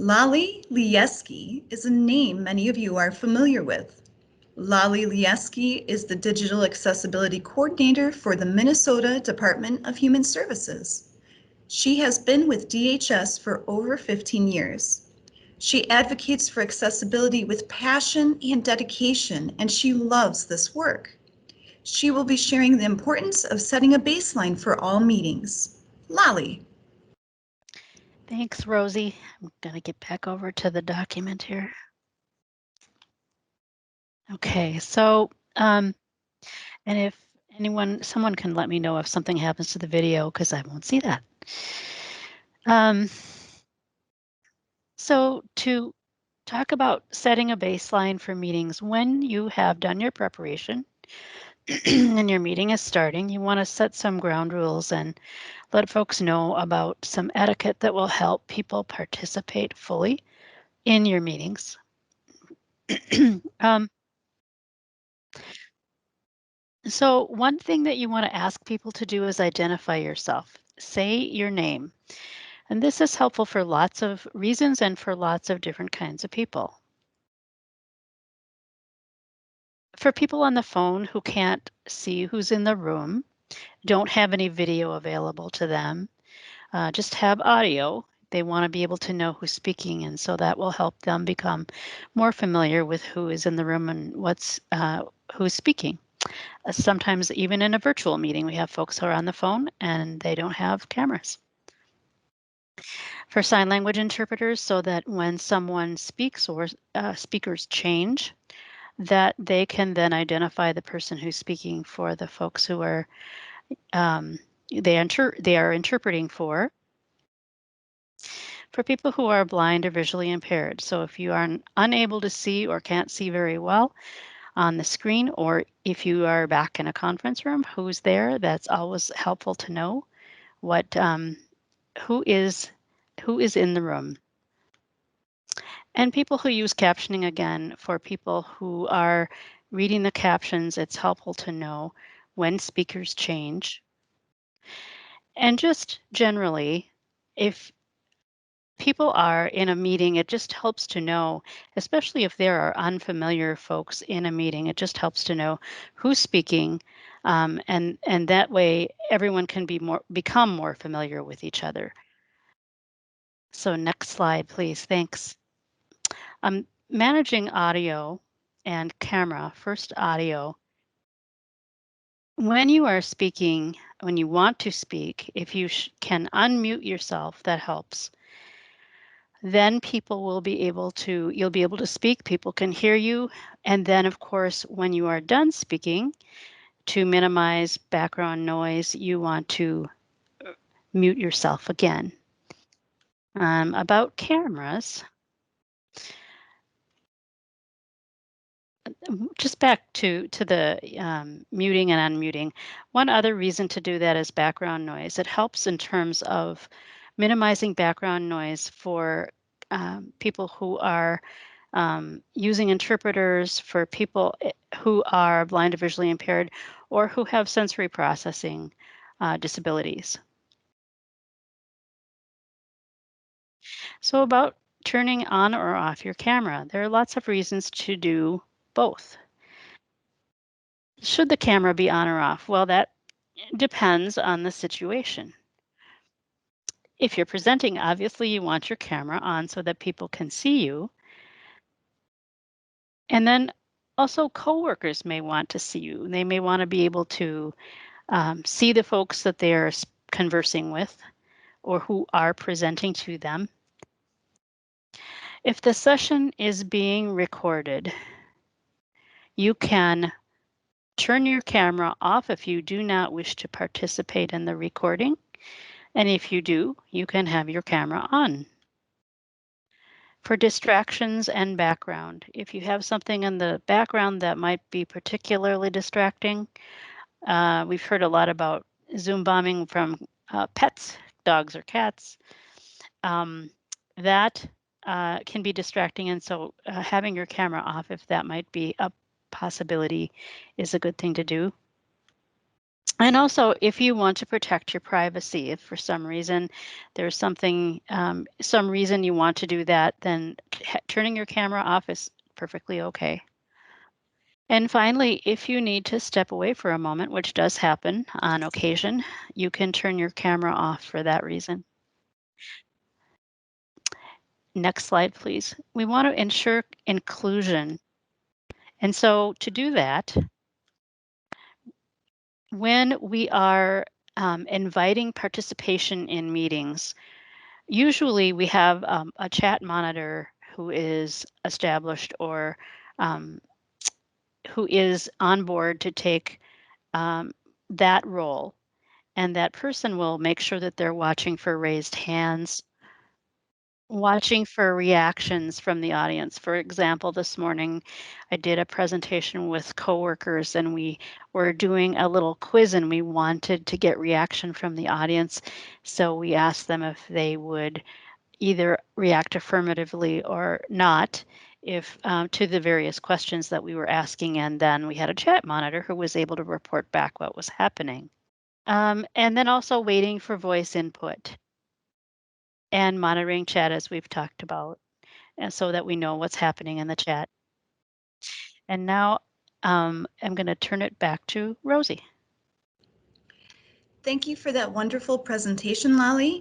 Lijewski is a name many of you are familiar with. Lijewski is the Digital Accessibility Coordinator for the Minnesota Department of Human Services. She has been with DHS for over 15 years. She advocates for accessibility with passion and dedication, and she loves this work. She will be sharing the importance of setting a baseline for all meetings. Lolly. Thanks, Rosie. I'm going to get back over to the document here. Okay, so, and if someone can let me know if something happens to the video, because I won't see that. So to talk about setting a baseline for meetings, when you have done your preparation and your meeting is starting, you want to set some ground rules and let folks know about some etiquette that will help people participate fully in your meetings. So one thing that you want to ask people to do is identify yourself. Say your name. And this is helpful for lots of reasons and for lots of different kinds of people. For people on the phone who can't see who's in the room, don't have any video available to them, just have audio. They want to be able to know who's speaking, and so that will help them become more familiar with who is in the room and who's speaking. Sometimes even in a virtual meeting, we have folks who are on the phone and they don't have cameras. For sign language interpreters, so that when someone speaks or speakers change, that they can then identify the person who's speaking for the folks who are they are interpreting for. For people who are blind or visually impaired. So if you are unable to see or can't see very well on the screen, or if you are back in a conference room, who's there, that's always helpful to know what who is in the room. And people who use captioning, again, for people who are reading the captions, it's helpful to know when speakers change. And just generally, if people are in a meeting, it just helps to know, especially if there are unfamiliar folks in a meeting, it just helps to know who's speaking, and that way everyone can become more familiar with each other. So next slide, please. Thanks. Managing audio and camera. First, audio. When you are speaking, when you want to speak, if you can unmute yourself, that helps. Then people will be able to, you'll be able to speak, people can hear you. And then, of course, when you are done speaking, to minimize background noise, you want to mute yourself again. About cameras, just back to the muting and unmuting. One other reason to do that is background noise. It helps in terms of minimizing background noise for people who are using interpreters, for people who are blind or visually impaired, or who have sensory processing disabilities. So about turning on or off your camera, there are lots of reasons to do both. Should the camera be on or off? Well, that depends on the situation. If you're presenting, obviously you want your camera on so that people can see you. And then also coworkers may want to see you. They may want to be able to see the folks that they're conversing with or who are presenting to them. If the session is being recorded, you can turn your camera off if you do not wish to participate in the recording. And if you do, you can have your camera on. For distractions and background, if you have something in the background that might be particularly distracting, we've heard a lot about Zoom bombing from pets, dogs or cats. That can be distracting, and so having your camera off, if that might be a possibility, is a good thing to do. And also, if you want to protect your privacy, if for some reason there's something, some reason you want to do that, then turning your camera off is perfectly okay. And finally, if you need to step away for a moment, which does happen on occasion, you can turn your camera off for that reason. Next slide, please. We want to ensure inclusion. And so to do that, when we are inviting participation in meetings, usually we have a chat monitor who is established or um, who is on board to take um, that role. And that person will make sure that they're watching for raised hands, watching for reactions from the audience. For example, this morning I did a presentation with coworkers and we were doing a little quiz and we wanted to get reaction from the audience. So we asked them if they would either react affirmatively or not if to the various questions that we were asking, and then we had a chat monitor who was able to report back what was happening. And then also waiting for voice input and monitoring chat as we've talked about, and so that we know what's happening in the chat. And now I'm going to turn it back to Rosie. Thank you for that wonderful presentation, Lolly.